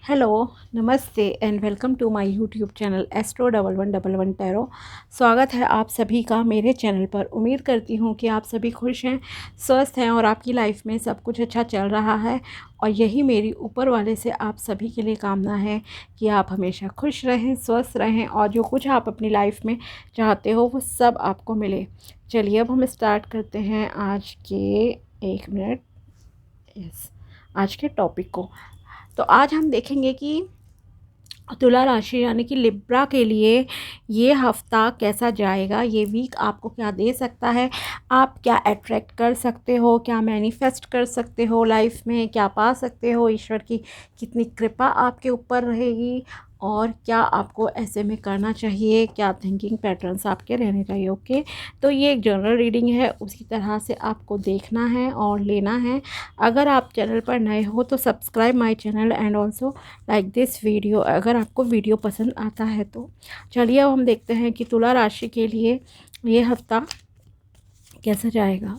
Hello, namaste and welcome to my YouTube channel astro 1111 tarot. स्वागत है आप सभी का मेरे चैनल पर। उम्मीद करती हूँ कि आप सभी खुश हैं, स्वस्थ हैं और आपकी लाइफ में सब कुछ अच्छा चल रहा है। और यही मेरी ऊपर वाले से आप सभी के लिए कामना है कि आप हमेशा खुश रहें, स्वस्थ रहें और जो कुछ आप अपनी लाइफ में चाहते हो वो सब आपको मिले। चलिए अब हम स्टार्ट करते हैं आज के एक मिनट यस आज के टॉपिक को। तो आज हम देखेंगे कि तुला राशि यानी कि लिब्रा के लिए ये हफ्ता कैसा जाएगा, ये वीक आपको क्या दे सकता है, आप क्या अट्रैक्ट कर सकते हो, क्या मैनिफेस्ट कर सकते हो लाइफ में, क्या पा सकते हो, ईश्वर की कितनी कृपा आपके ऊपर रहेगी और क्या आपको ऐसे में करना चाहिए, क्या थिंकिंग पैटर्न्स आपके रहने चाहिए। ओके, तो ये एक जनरल रीडिंग है, उसी तरह से आपको देखना है और लेना है। अगर आप चैनल पर नए हो तो subscribe my channel and also like this video अगर आपको वीडियो पसंद आता है तो। चलिए अब हम देखते हैं कि तुला राशि के लिए ये हफ्ता कैसा जाएगा।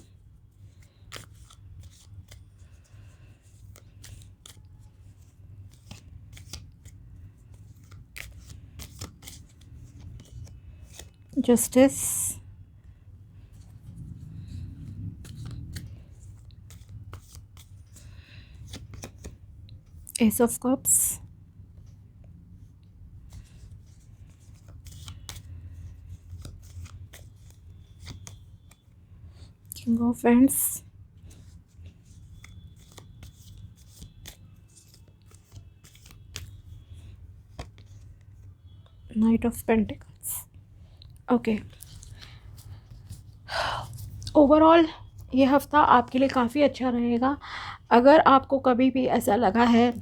Justice, S of cups, king of wands, night of pentacles. Okay, overall ये हफ्ता आपके लिए काफ़ी अच्छा रहेगा। अगर आपको कभी भी ऐसा लगा है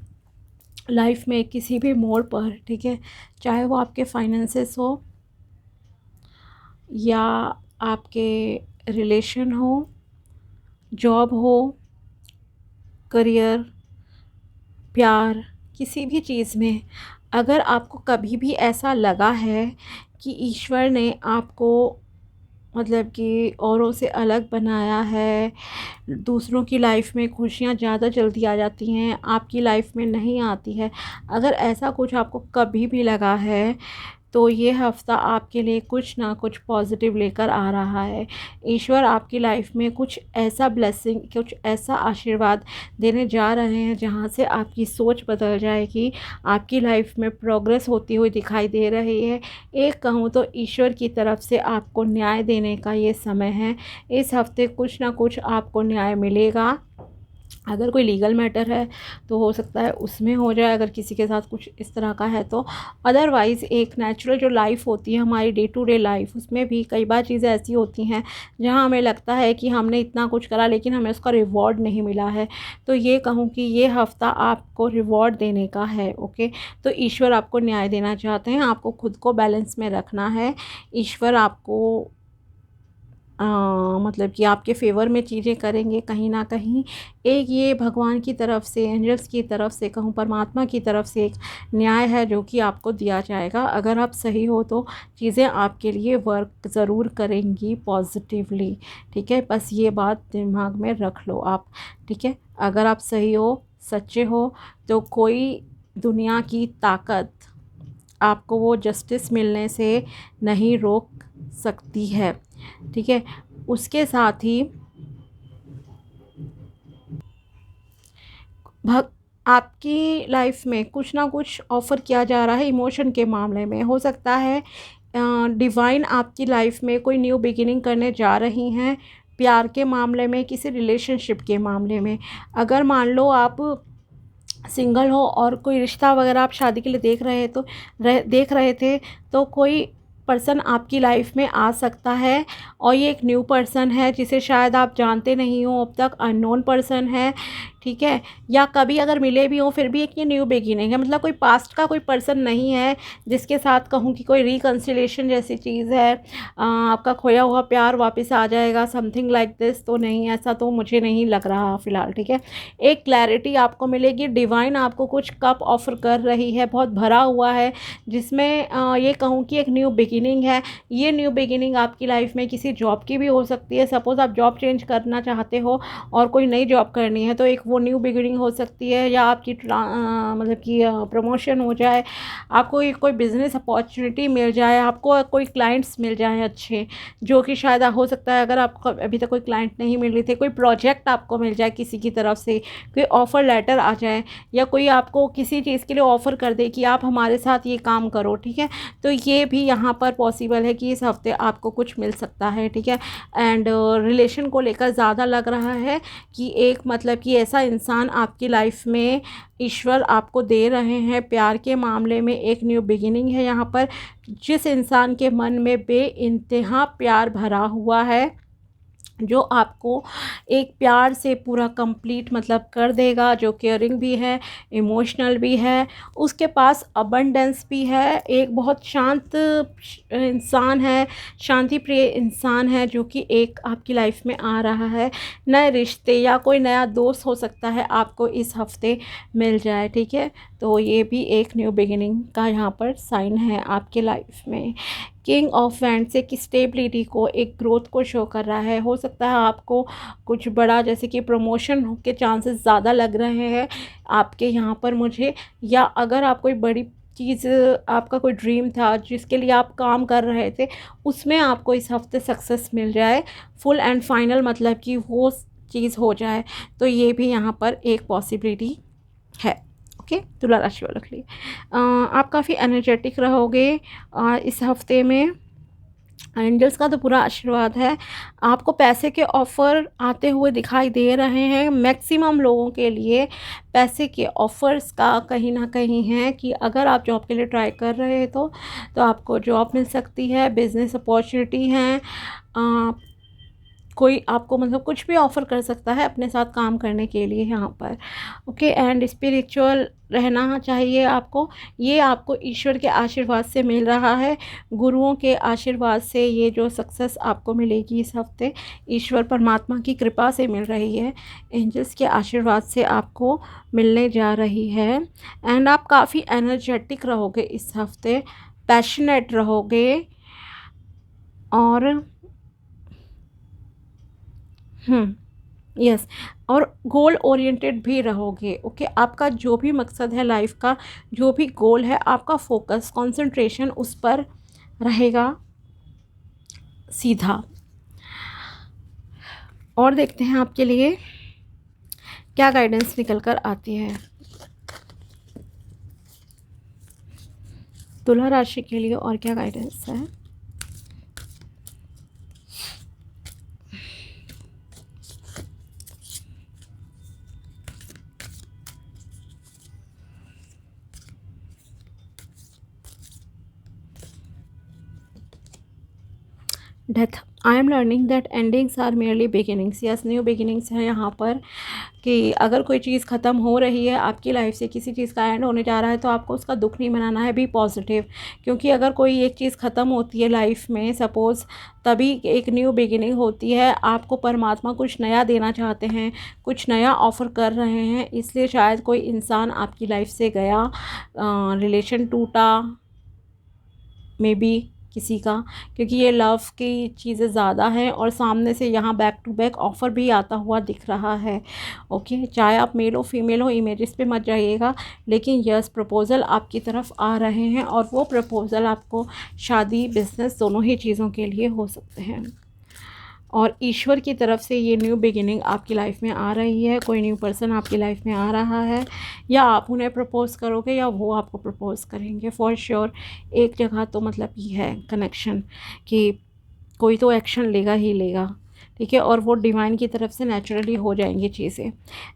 लाइफ में किसी भी मोड़ पर, ठीक है, चाहे वो आपके फाइनेंसेस हो या आपके रिलेशन हो, जॉब हो, करियर, प्यार, किसी भी चीज़ में अगर आपको कभी भी ऐसा लगा है कि ईश्वर ने आपको मतलब कि औरों से अलग बनाया है, दूसरों की लाइफ में खुशियाँ ज़्यादा जल्दी आ जाती हैं, आपकी लाइफ में नहीं आती है, अगर ऐसा कुछ आपको कभी भी लगा है तो ये हफ्ता आपके लिए कुछ ना कुछ पॉजिटिव लेकर आ रहा है। ईश्वर आपकी लाइफ में कुछ ऐसा ब्लेसिंग, कुछ ऐसा आशीर्वाद देने जा रहे हैं जहाँ से आपकी सोच बदल जाएगी, आपकी लाइफ में प्रोग्रेस होती हुई दिखाई दे रही है। एक कहूँ तो ईश्वर की तरफ से आपको न्याय देने का ये समय है। इस हफ्ते कुछ ना कुछ आपको न्याय मिलेगा। अगर कोई लीगल मैटर है तो हो सकता है उसमें हो जाए, अगर किसी के साथ कुछ इस तरह का है तो। अदरवाइज़ एक नेचुरल जो लाइफ होती है हमारी डे टू डे लाइफ, उसमें भी कई बार चीज़ें ऐसी होती हैं जहां हमें लगता है कि हमने इतना कुछ करा लेकिन हमें उसका रिवॉर्ड नहीं मिला है। तो ये कहूँ कि ये हफ्ता आपको रिवॉर्ड देने का है। ओके, तो ईश्वर आपको न्याय देना चाहते हैं, आपको खुद को बैलेंस में रखना है। ईश्वर आपको मतलब कि आपके फेवर में चीज़ें करेंगे कहीं ना कहीं। एक ये भगवान की तरफ से, एंजल्स की तरफ से कहूँ, परमात्मा की तरफ से एक न्याय है जो कि आपको दिया जाएगा। अगर आप सही हो तो चीज़ें आपके लिए वर्क ज़रूर करेंगी पॉजिटिवली, ठीक है। बस ये बात दिमाग में रख लो आप, ठीक है। अगर आप सही हो, सच्चे हो, तो कोई दुनिया की ताकत आपको वो जस्टिस मिलने से नहीं रोक सकती है, ठीक है। उसके साथ ही भग आपकी लाइफ में कुछ ना कुछ ऑफ़र किया जा रहा है। इमोशन के मामले में हो सकता है डिवाइन आपकी लाइफ में कोई न्यू बिगिनिंग करने जा रही हैं। प्यार के मामले में, किसी रिलेशनशिप के मामले में, अगर मान लो आप सिंगल हो और कोई रिश्ता वगैरह आप शादी के लिए देख रहे थे तो कोई पर्सन आपकी लाइफ में आ सकता है। और ये एक न्यू पर्सन है जिसे शायद आप जानते नहीं हो अब तक, अननोन पर्सन है, ठीक है। या कभी अगर मिले भी हों फिर भी एक ये न्यू बिगिनिंग है, मतलब कोई पास्ट का कोई पर्सन नहीं है जिसके साथ कहूँ कि कोई रिकन्सिलेशन जैसी चीज़ है, आपका खोया हुआ प्यार वापस आ जाएगा, समथिंग लाइक दिस। तो नहीं, ऐसा तो मुझे नहीं लग रहा फ़िलहाल, ठीक है। एक क्लैरिटी आपको मिलेगी, डिवाइन आपको कुछ कप ऑफ़र कर रही है, बहुत भरा हुआ है, जिसमें ये कहूँ कि एक न्यू बिगिनिंग है। ये न्यू बिगिनिंग आपकी लाइफ में किसी जॉब की भी हो सकती है। सपोज़ आप जॉब चेंज करना चाहते हो और कोई नई जॉब करनी है तो एक वो न्यू बिगिनिंग हो सकती है, या आपकी मतलब कि प्रमोशन हो जाए, आपको कोई बिज़नेस अपॉर्चुनिटी मिल जाए, आपको कोई क्लाइंट्स मिल जाएँ अच्छे, जो कि शायद हो सकता है अगर आपको अभी तक कोई क्लाइंट नहीं मिल रही थे, कोई प्रोजेक्ट आपको मिल जाए किसी की तरफ से, कोई ऑफ़र लेटर आ जाए, या कोई आपको किसी चीज़ के लिए ऑफ़र कर दे कि आप हमारे साथ ये काम करो, ठीक है। तो ये भी यहाँ पर पॉसिबल है कि इस हफ्ते आपको कुछ मिल सकता है, ठीक है। एंड रिलेशन को लेकर ज़्यादा लग रहा है कि एक मतलब कि ऐसा इंसान आपकी लाइफ में ईश्वर आपको दे रहे हैं। प्यार के मामले में एक न्यू बिगिनिंग है यहाँ पर, जिस इंसान के मन में बेइंतहा प्यार भरा हुआ है, जो आपको एक प्यार से पूरा कंप्लीट मतलब कर देगा, जो केयरिंग भी है, इमोशनल भी है, उसके पास अबंडेंस भी है, एक बहुत शांत इंसान है, शांति प्रिय इंसान है, जो कि एक आपकी लाइफ में आ रहा है। नए रिश्ते या कोई नया दोस्त हो सकता है आपको इस हफ्ते मिल जाए, ठीक है। तो ये भी एक न्यू बिगिनिंग का यहाँ पर साइन है आपके लाइफ में। किंग ऑफ वैंड्स एक स्टेबिलिटी को, एक ग्रोथ को शो कर रहा है। हो सकता है आपको कुछ बड़ा जैसे कि प्रमोशन के चांसेस ज़्यादा लग रहे हैं आपके यहाँ पर मुझे, या अगर आप कोई बड़ी चीज़, आपका कोई ड्रीम था जिसके लिए आप काम कर रहे थे, उसमें आपको इस हफ्ते सक्सेस मिल जाए, फुल एंड फाइनल मतलब कि वो चीज़ हो जाए। तो ये भी यहाँ पर एक पॉसिबिलिटी है। ओके, तुला राशि वालों के लिए आप काफ़ी एनर्जेटिक रहोगे इस हफ्ते में। एंजल्स का तो पूरा आशीर्वाद है। आपको पैसे के ऑफ़र आते हुए दिखाई दे रहे हैं। मैक्सिमम लोगों के लिए पैसे के ऑफ़र्स का कहीं ना कहीं है कि अगर आप जॉब के लिए ट्राई कर रहे हैं तो आपको जॉब मिल सकती है, बिज़नेस अपॉर्चुनिटी हैं, कोई आपको मतलब कुछ भी ऑफ़र कर सकता है अपने साथ काम करने के लिए यहाँ पर। ओके, एंड स्पिरिचुअल रहना चाहिए आपको। ये आपको ईश्वर के आशीर्वाद से मिल रहा है, गुरुओं के आशीर्वाद से ये जो सक्सेस आपको मिलेगी इस हफ्ते, ईश्वर परमात्मा की कृपा से मिल रही है, एंजल्स के आशीर्वाद से आपको मिलने जा रही है। एंड आप काफ़ी एनर्जेटिक रहोगे इस हफ्ते, पैशनेट रहोगे, और यस, और गोल ओरिएंटेड भी रहोगे। ओके, आपका जो भी मकसद है लाइफ का, जो भी गोल है, आपका फोकस, कंसंट्रेशन उस पर रहेगा सीधा। और देखते हैं आपके लिए क्या गाइडेंस निकल कर आती है तुला राशि के लिए, और क्या गाइडेंस है। Death, I am learning that endings are merely beginnings. Yes, new beginnings हैं यहाँ पर, कि अगर कोई चीज़ ख़त्म हो रही है आपकी लाइफ से, किसी चीज़ का एंड होने जा रहा है, तो आपको उसका दुख नहीं मनाना है, बी पॉजिटिव। क्योंकि अगर कोई एक चीज़ ख़त्म होती है लाइफ में सपोज़, तभी एक न्यू बिगिनिंग होती है। आपको परमात्मा कुछ नया देना चाहते हैं, कुछ नया ऑफ़र कर रहे हैं, इसलिए शायद कोई इंसान आपकी लाइफ से गया, रिलेशन टूटा, मे बी किसी का, क्योंकि ये लव की चीज़ें ज़्यादा हैं, और सामने से यहाँ बैक टू बैक ऑफ़र भी आता हुआ दिख रहा है। ओके, चाहे आप मेल हो फीमेल हो, इमेजेस पे मत जाइएगा, लेकिन यस, प्रपोज़ल आपकी तरफ आ रहे हैं, और वो प्रपोज़ल आपको शादी, बिज़नेस, दोनों ही चीज़ों के लिए हो सकते हैं। और ईश्वर की तरफ से ये न्यू बिगिनिंग आपकी लाइफ में आ रही है। कोई न्यू पर्सन आपकी लाइफ में आ रहा है, या आप उन्हें प्रपोज़ करोगे या वो आपको प्रपोज़ करेंगे फॉर श्योर। एक जगह तो मतलब ये है कनेक्शन कि कोई तो एक्शन लेगा ही लेगा, ठीक है, और वो डिवाइन की तरफ से नेचुरली हो जाएंगी चीज़ें।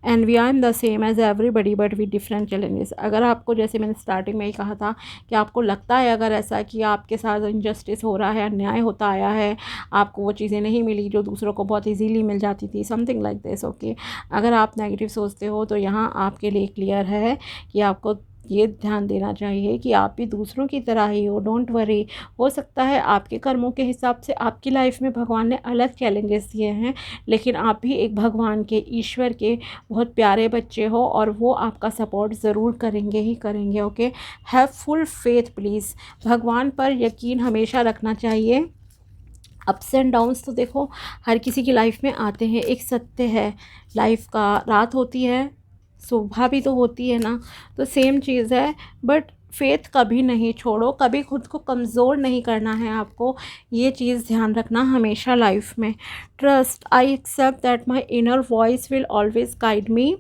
And we are the same as everybody but with different challenges. अगर आपको, जैसे मैंने स्टार्टिंग में ही कहा था, कि आपको लगता है अगर ऐसा कि आपके साथ इनजस्टिस हो रहा है, अन्याय होता आया है, आपको वो चीज़ें नहीं मिली जो दूसरों को बहुत ईजीली मिल जाती थी, समथिंग लाइक दिस। ओके, अगर आप नेगेटिव सोचते हो तो यहाँ आपके लिए क्लियर है कि आपको ये ध्यान देना चाहिए कि आप भी दूसरों की तरह ही हो, डोंट वरी। हो सकता है आपके कर्मों के हिसाब से आपकी लाइफ में भगवान ने अलग चैलेंजेस दिए हैं, लेकिन आप भी एक भगवान के, ईश्वर के बहुत प्यारे बच्चे हो, और वो आपका सपोर्ट ज़रूर करेंगे ही करेंगे। Okay, have full faith please, भगवान पर यकीन हमेशा रखना चाहिए। अप्स एंड डाउन्स तो देखो हर किसी की लाइफ में आते हैं, एक सत्य है लाइफ का, रात होती है सुबह भी तो होती है ना, तो सेम चीज़ है। बट फेथ कभी नहीं छोड़ो, कभी खुद को कमज़ोर नहीं करना है आपको, ये चीज़ ध्यान रखना हमेशा लाइफ में। Trust, I accept that my inner voice will always guide me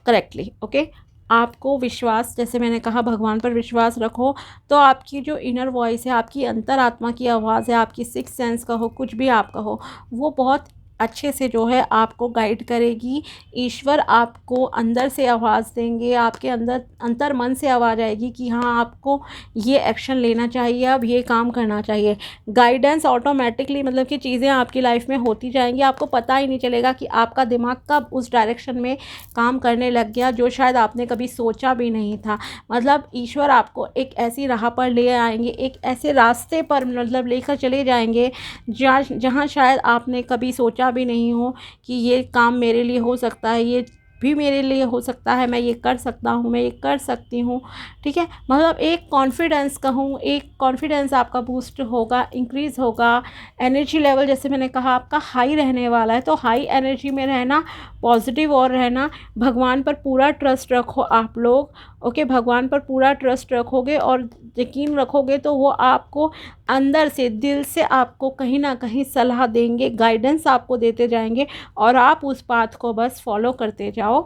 correctly. Okay, आपको विश्वास, जैसे मैंने कहा भगवान पर विश्वास रखो, तो आपकी जो इनर वॉइस है, आपकी अंतरात्मा की आवाज़ है, आपकी सिक्स सेंस का हो, कुछ भी आपका हो, वो बहुत अच्छे से जो है आपको गाइड करेगी। ईश्वर आपको अंदर से आवाज़ देंगे, आपके अंदर अंतर मन से आवाज़ आएगी कि हाँ आपको ये एक्शन लेना चाहिए, अब ये काम करना चाहिए। गाइडेंस ऑटोमेटिकली, मतलब कि चीज़ें आपकी लाइफ में होती जाएंगी, आपको पता ही नहीं चलेगा कि आपका दिमाग कब उस डायरेक्शन में काम करने लग गया जो शायद आपने कभी सोचा भी नहीं था। मतलब ईश्वर आपको एक ऐसी राह पर ले आएंगे, एक ऐसे रास्ते पर मतलब लेकर चले जाएंगे जहाँ शायद आपने कभी सोचा भी नहीं हो कि ये काम मेरे लिए हो सकता है, ये भी मेरे लिए हो सकता है, मैं ये कर सकता हूँ, मैं ये कर सकती हूँ। ठीक है, मतलब एक कॉन्फिडेंस कहूँ, एक कॉन्फिडेंस आपका बूस्ट होगा, इंक्रीज़ होगा। एनर्जी लेवल जैसे मैंने कहा आपका हाई रहने वाला है, तो हाई एनर्जी में रहना, पॉजिटिव और रहना। भगवान पर पूरा ट्रस्ट रखो आप लोग। ओके, भगवान पर पूरा ट्रस्ट रखोगे और यकीन रखोगे तो वो आपको अंदर से, दिल से आपको कहीं ना कहीं सलाह देंगे, गाइडेंस आपको देते जाएंगे और आप उस पाथ को बस फॉलो करते जाओ,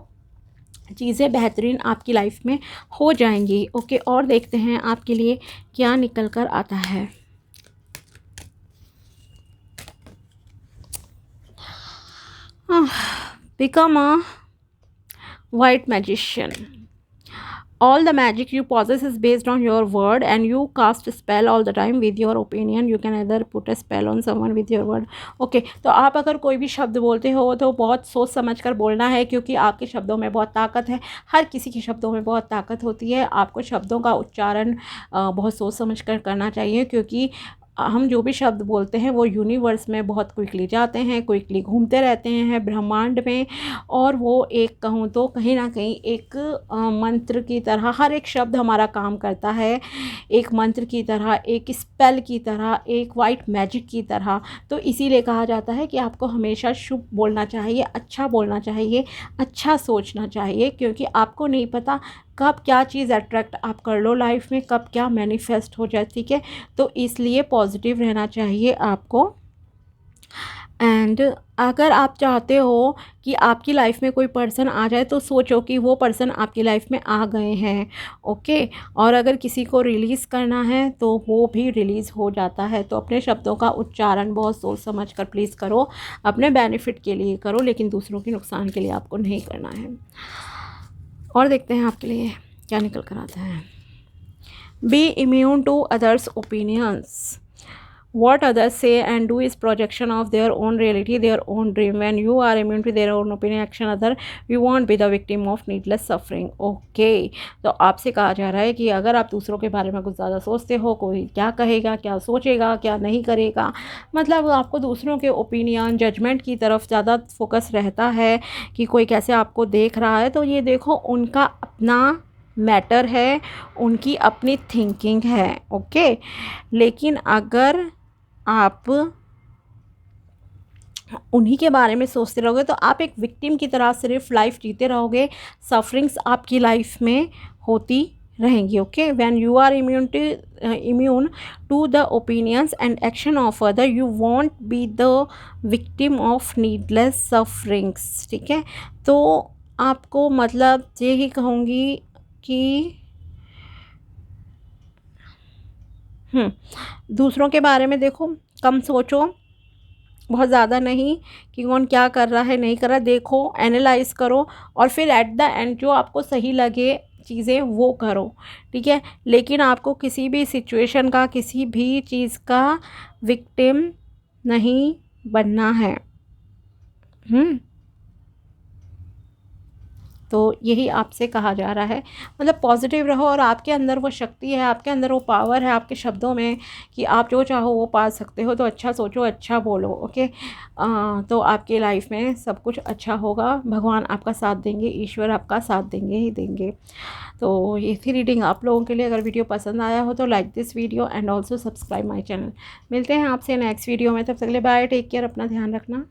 चीज़ें बेहतरीन आपकी लाइफ में हो जाएंगी। ओके, और देखते हैं आपके लिए क्या निकल कर आता है। Become a white magician, all the magic you possess is based on your word and you cast a spell all the time with your opinion. You can either put a spell on someone with your word. Okay, तो आप अगर कोई भी शब्द बोलते हो तो बहुत सोच समझ कर बोलना है, क्योंकि आपके शब्दों में बहुत ताकत है। हर किसी के शब्दों में बहुत ताकत होती है। आपको शब्दों का उच्चारण बहुत सोच समझ कर करना चाहिए, क्योंकि हम जो भी शब्द बोलते हैं वो यूनिवर्स में बहुत क्विकली जाते हैं, क्विकली घूमते रहते हैं ब्रह्मांड में, और वो एक कहूँ तो कहीं ना कहीं एक मंत्र की तरह हर एक शब्द हमारा काम करता है, एक मंत्र की तरह, एक स्पेल की तरह, एक वाइट मैजिक की तरह। तो इसीलिए कहा जाता है कि आपको हमेशा शुभ बोलना चाहिए, अच्छा बोलना चाहिए, अच्छा सोचना चाहिए, क्योंकि आपको नहीं पता कब क्या चीज़ अट्रैक्ट आप कर लो लाइफ में, कब क्या मैनिफेस्ट हो जाए। ठीक है, तो इसलिए पॉजिटिव रहना चाहिए आपको। एंड अगर आप चाहते हो कि आपकी लाइफ में कोई पर्सन आ जाए, तो सोचो कि वो पर्सन आपकी लाइफ में आ गए हैं। ओके, और अगर किसी को रिलीज़ करना है तो वो भी रिलीज़ हो जाता है। तो अपने शब्दों का उच्चारण बहुत सोच समझ कर प्लीज़ करो, अपने बेनिफिट के लिए करो, लेकिन दूसरों के नुकसान के लिए आपको नहीं करना है। और देखते हैं आपके लिए क्या निकल कर आता है। Be immune to others opinions, what others say and do is projection of their own reality, their own dream. When you are immune to their own opinion action other, you won't be the victim of needless suffering. Okay, तो आपसे कहा जा रहा है कि अगर आप दूसरों के बारे में कुछ ज़्यादा सोचते हो, कोई क्या कहेगा, क्या सोचेगा, क्या नहीं करेगा, मतलब आपको दूसरों के ओपिनियन, जजमेंट की तरफ ज़्यादा फोकस रहता है कि कोई कैसे आपको देख रहा है, तो ये देखो उनका अपना मैटर है, उनकी अपनी थिंकिंग है। ओके, लेकिन अगर आप उन्हीं के बारे में सोचते रहोगे तो आप एक विक्टिम की तरह सिर्फ लाइफ जीते रहोगे, सफरिंग्स आपकी लाइफ में होती रहेंगी। Okay, when you are immune to the opinions and action of other, you won't be the victim of needless sufferings. ठीक है, तो आपको मतलब यही कहूँगी कि दूसरों के बारे में देखो, कम सोचो, बहुत ज़्यादा नहीं कि कौन क्या कर रहा है नहीं कर रहा, देखो, एनालाइज करो और फिर एट द एंड जो आपको सही लगे चीज़ें वो करो। ठीक है, लेकिन आपको किसी भी सिचुएशन का, किसी भी चीज़ का विक्टिम नहीं बनना है। तो यही आपसे कहा जा रहा है। मतलब पॉजिटिव रहो और आपके अंदर वो शक्ति है, आपके अंदर वो पावर है आपके शब्दों में कि आप जो चाहो वो पा सकते हो। तो अच्छा सोचो, अच्छा बोलो, ओके। तो आपकी लाइफ में सब कुछ अच्छा होगा, भगवान आपका साथ देंगे, ईश्वर आपका साथ देंगे ही देंगे। तो ये थी रीडिंग आप लोगों के लिए। अगर वीडियो पसंद आया हो तो like this video and also subscribe my channel. मिलते हैं आपसे नेक्स्ट वीडियो में, तब तक के लिए बाय, टेक केयर, अपना ध्यान रखना।